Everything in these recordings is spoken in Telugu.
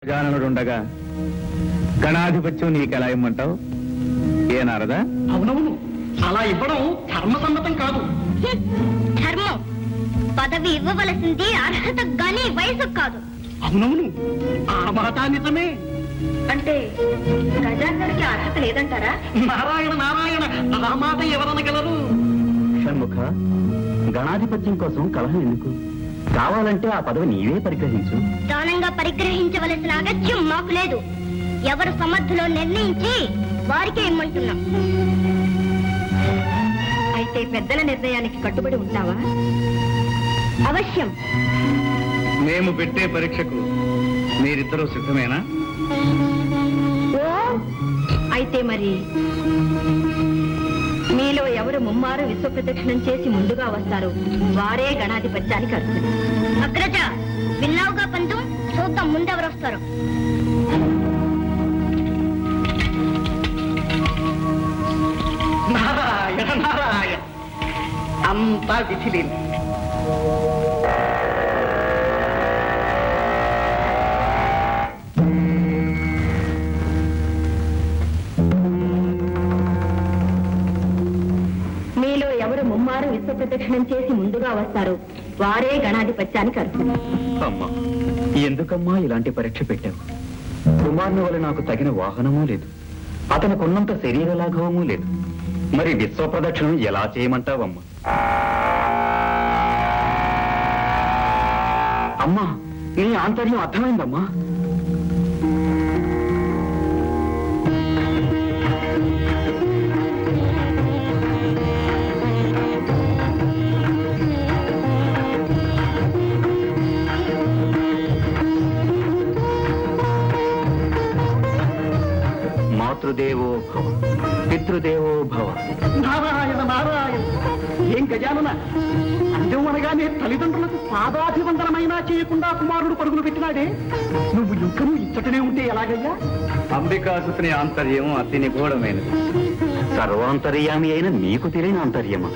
జాననుడుండగా గణాధిపత్యం నీకెలా ఇమ్మంటావు? ఏ నారదా? అవునవును, అలా ఇవ్వడం ధర్మసమ్మతం కాదు. ధర్మం పదవి ఇవ్వవలసింది అర్హత గాని వయసు కాదు. అవునవును, ఆ మాట నిజమే. అంటే గజాంగారికి అర్హత లేదంటారా? నారాయణ నారాయణ, ఆ మాట ఎవరనగలరు? షణ్ముఖ, గణాధిపత్యం కోసం కలహం ఎందుకు? కావాలంటే ఆ పదవి నీవే పరిగ్రహించు. దానంగా పరిగ్రహించవలసిన అగత్యం మాకు లేదు. ఎవరు సమర్థులో నిర్ణయించి వారికే ఇమ్మంటున్నాం. అయితే పెద్దల నిర్ణయానికి కట్టుబడి ఉంటావా? అవశ్యం. మేము పెట్టే పరీక్షకు మీరిద్దరూ సిద్ధమేనా? ఓ, అయితే మరి మీలో ఎవరు ముమ్మారు విశ్వ ప్రదక్షిణం చేసి ముందుగా వస్తారు వారే గణాధిపత్యానికి అర్హులు. అగ్రజ, విన్నావుగా పంతు, చూద్దాం ముందెవరు వస్తారు. నారాయణ నారాయణ, అంతా విధిలేదు. మీలో ఎవరు ముమ్మారు విశ్వ ప్రదక్షిణం చేసి ముందుగా వస్తారు వారే గణాధిపత్యానికి అర్హులు. అమ్మా, ఎందుకమ్మా ఇలాంటి పరీక్ష పెట్టావు? కుమారుని వల్ల నాకు తగిన వాహనమూ లేదు, అతనికి ఉన్నంత శరీర లాఘవమూ లేదు. మరి విశ్వ ప్రదక్షిణం ఎలా చేయమంటావమ్మా? అమ్మా, నీ ఆంతర్యం అర్థమైందమ్మా. మాతృదేవో భవ, పితృదేవో భవ. నారాయణ నారాయణ, ఏం గజానన, అంతం అనగానే తల్లిదండ్రులకు పాదాభివందనమైనా చేయకుండా కుమారుడు పరుగులు పెట్టినాడే. నువ్వు యుద్ధము ఇచ్చటనే ఉంటే ఎలాగయ్యా? అంబికాసుని ఆంతర్యం అతి నిగూఢమైనది. సర్వాంతర్యామి అయిన నీకు తెలియని ఆంతర్యమా?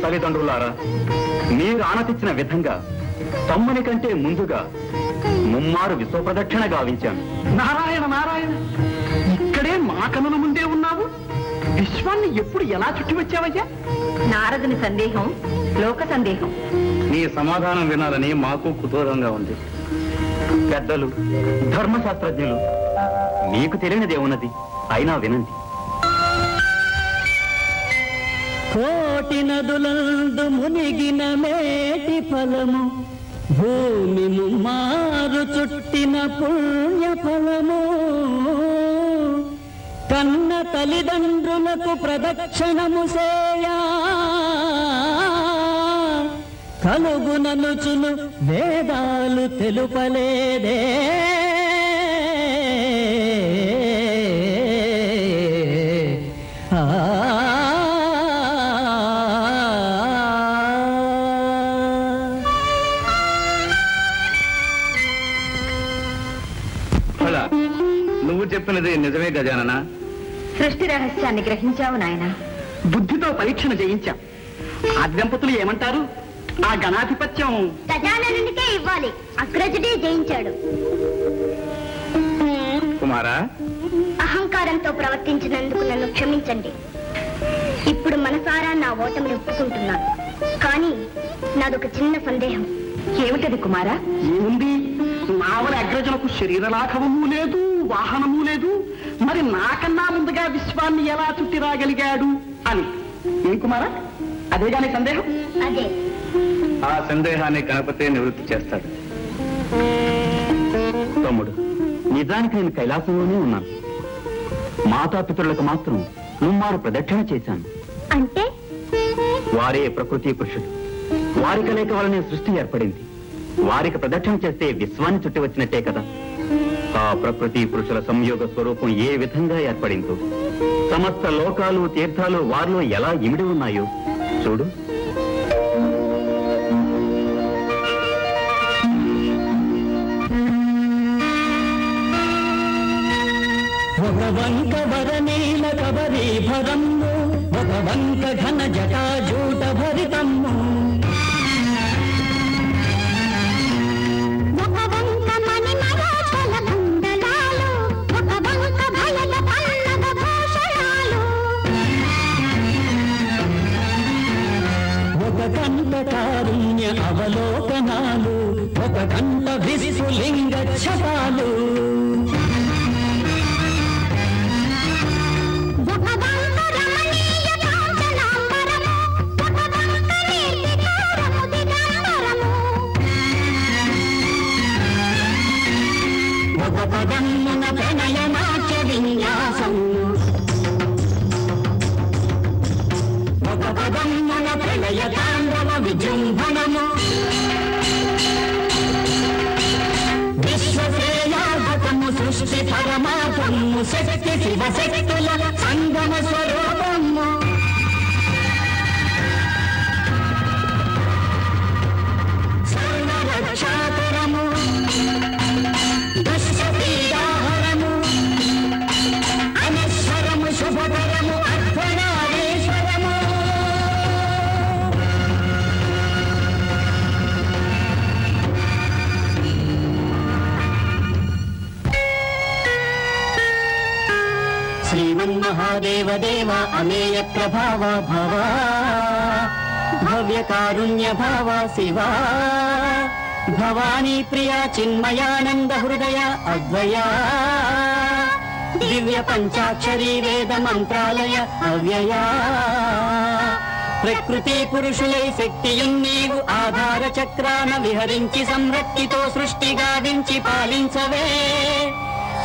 తల్లిదండ్రులారా, మీరు ఆనతిచ్చిన విధంగా తమ్ముని కంటే ముందుగా ముమ్మారు విశ్వ ప్రదక్షిణ గావించాను. నారాయణ నారాయణ, ఇక్కడే మా కనుల ముందే ఉన్నావు. విశ్వాన్ని ఎప్పుడు ఎలా చుట్టి వచ్చావయ్యా? నారదుని సందేహం లోక సందేహం. నీ సమాధానం వినాలని మాకు కుతూహలంగా ఉంది. పెద్దలు, ధర్మశాస్త్రజ్ఞులు, మీకు తెలియనిదేమున్నది, అయినా వినండి. కోటి నదులందు మునిగిన మేటి ఫలము, భూమి ముమ్మారు చుట్టిన పుణ్య ఫలము, కన్న తల్లిదండ్రులకు ప్రదక్షిణము సేయా కలుగుననుచును వేదాలు తెలుపలేదే. నువ్వు చెప్పినది నిజమే గజానన. సృష్టి రహస్యాన్ని గ్రహించావు నాయన. బుద్ధితో పరీక్షను జయించాం. ఆ దంపతులు ఏమంటారు? ఆ గణాధిపత్యం గజాననునికే ఇవ్వాలి. అగ్రజుడే జయించాడు. కుమారా, అహంకారంతో ప్రవర్తించినందుకు నన్ను క్షమించండి. ఇప్పుడు మనసారా నా ఓటమిని ఒప్పుకుంటున్నాను. కానీ నాదొక చిన్న సందేహం. ఏమిటది కుమారా? ఏముంది, నావల అగ్రజులకు శరీర లాఘవము లేదు, వాహనము లేదు, మరి నాకన్నా ముందుగా విశ్వాన్ని ఎలా చుట్టి రాగలిగాడు అని. ఏం కుమారా, అదేగాని సందేహం? అదే. ఆ సందేహాన్ని గణపతే నివృత్తి చేస్తాడు. తమ్ముడు, నిజానికి నేను కైలాసంలోనే ఉన్నాను. మాతాపితరులకు మాత్రం ముమ్మారు ప్రదక్షిణ చేశాను. అంటే వారే ప్రకృతి పురుషులు. వారి కలయిక వలనే సృష్టి ఏర్పడింది. వారికి ప్రదక్షిణ చేస్తే విశ్వాన్ని చుట్టి వచ్చినట్టే కదా. ఆ ప్రకృతి పురుషుల సంయోగ స్వరూపం ఏ విధంగా ఏర్పడిందో, సమస్త లోకాలు తీర్థాలు వారిలో ఎలా ఇమిడి ఉన్నాయో చూడు. ఒక వంక వరనీల కబరీభరమ్ము, ఒక వంక ఘన జటాజూట భరితమ్ము, ఒక వంక మణిమరాచల కుండలాలు, ఒక వంక భయల పల్లవ భూషణాలు, ఒక కంట కారుణ్య అవలోకనాలు, ఒక కంట విస్ఫులింగ ఛటాలు, ఒక వంక రమణీయ కాంచనాంబరము, ఒక వంక నిర్వికారము దిగంబరము, ఒక పదమ్మున ప్రణయ నాట్య విన్యాసము, ఒక పదమ్మున ప్రళయ తాండవ విజృంభణము, విశ్వశ్రేయాగతము సృష్టి పరమాత్మము, శక్తి శివశక్తుల సంగమ స్వరూపము, సర్వరక్షాకరము, దుష్టపీడాహరము, అనశ్వరము, శుభకరము, అర్ధనారీశ్వరము. శ్రీమన్మహాదేవ దేవ అమేయ ప్రభావ భవ, భవ్య కారుణ్య భావ శివా, భవానీ ప్రియా చిన్మయానంద హృదయ అద్వయా, దివ్య పంచాక్షరీ వేద మంత్రాలయ అవ్యయా, ప్రకృతి పురుషులై శక్తియున్ నీవు ఆధార చక్రాన విహరించి సంరక్తితో సృష్టి గావించి పాలించవే,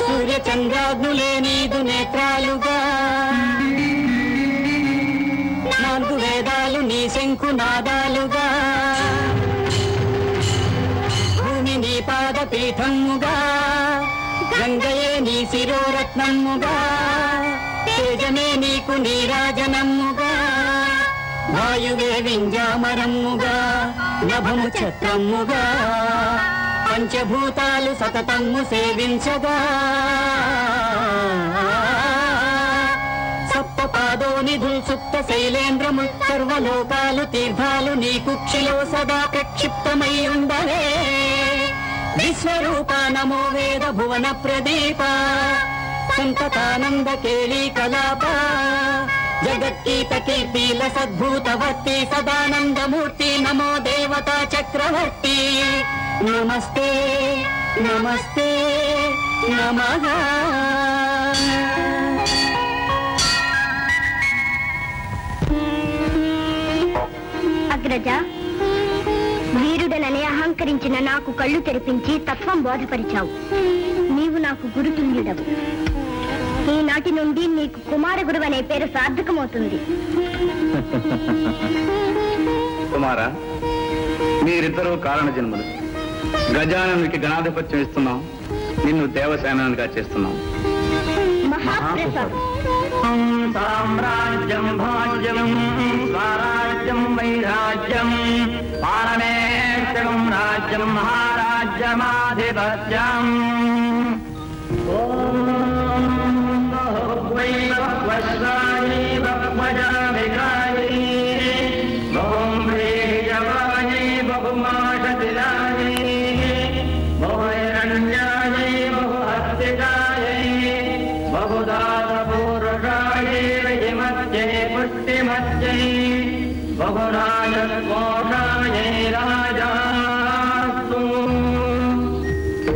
సూర్య చంద్రాగ్నులే నీదు నేత్రాలుగా, నాలుగు వేదాలు నీ శంఖునాదాలుగా, భూమి నీ పాదపీఠముగా, గంగయే నీ శిరోరత్నముగా, తేజమే నీకు నీరాజనముగా, వాయువే వింజామరముగా, నభము చక్రముగా, పంచభూతాలు సతతమ్ము సేవించగా, సప్తపాదోనిధుల్ సుప్త శైలేంద్రము, సర్వలోకాలు తీర్థాలు నీ కుక్షిలో సదా ప్రక్షిప్తమై ఉండవే, విశ్వరూప నమో వేద భువన ప్రదీప, సంతతానంద కేళీ కలాప, జగత్కీత కీర్తిల సద్భూతవర్తి సదానందమూర్తి, నమో దేవతా చక్రవర్తి, నమస్తే నమస్తే నమః. అగ్రజ, వీరుడనని అహంకరించిన నాకు కళ్ళు తెరిపించి తత్వం బోధపరిచావు. నీవు నాకు గురుతుల్యుడవు. ఈనాటి నుండి నీకు కుమార గురువు అనే పేరు సార్థకమవుతుంది. కుమార, మీరిద్దరూ కారణ జన్మలు. గజాననుడికి గణాధిపత్యం ఇస్తున్నాం, నిన్ను దేవసేనానిగా చేస్తున్నాం. మహాప్రసాదం. సామ్రాజ్యం భాగ్యం స్వరాజ్యం వైరాజ్యం పారమేశ్వరం రాజ్యం మహారాజ్యమాధిపత్యం.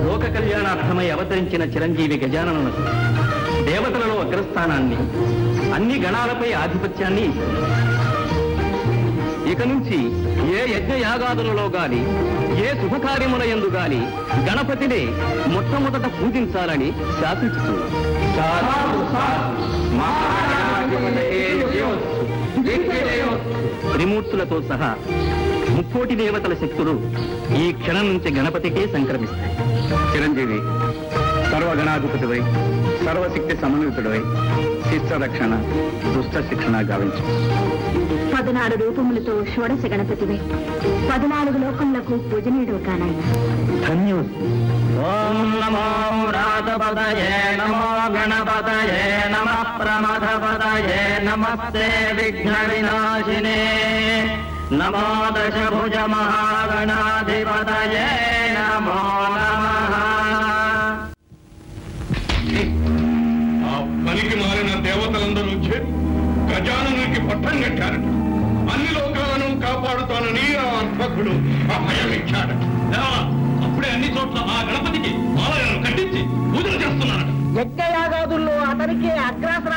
లోక కళ్యాణార్థమై అవతారమై అవతరించిన చిరంజీవి గజాననులకు దేవతలలో అగ్రస్థానాన్ని, అన్ని గణాలపై ఆధిపత్యాన్ని ఇస్తుంది. ఇక నుంచి ఏ యజ్ఞ యాగాదులలో గాని, ఏ శుభకార్యముల యందు గాని గణపతిని మొట్టమొదట పూజించాలని శాసించుతుంది. త్రిమూర్తులతో సహా ముక్కోటి దేవతల శక్తులు ఈ క్షణం నుంచి గణపతికే సంక్రమిస్తాయి. చిరంజీవి సర్వగణాధిపతివై, సర్వశక్తి సమన్వితుడై శిష్ట రక్షణ, దుష్ట శిక్షణ గావించు. 14 రూపములతో షోడశ గణపతివే 14 లోకములకు పూజనీయుడు కానాయన. ధన్యోస్తు. ఓం నమో రాధపదయే నమో గణపతయే నమః ప్రమథపదయే నమస్తే విఘ్న వినాశినే నమో దశభుజ మహాగణాధిపతయే నమో నమః. ఆ పనికి మారిన దేవతలందరూ చేరి గజాననునికి పట్టం కట్టారట. అన్ని లోకాలను కాపాడుతానని ఆ అర్భకుడు అభయమిచ్చాడట. అప్పుడే అన్ని చోట్ల ఆ గణపతికి ఆలయాలను కట్టించి పూజలు చేస్తున్నారట. యజ్ఞయాగాదుల్లో అతనికే అగ్రాసన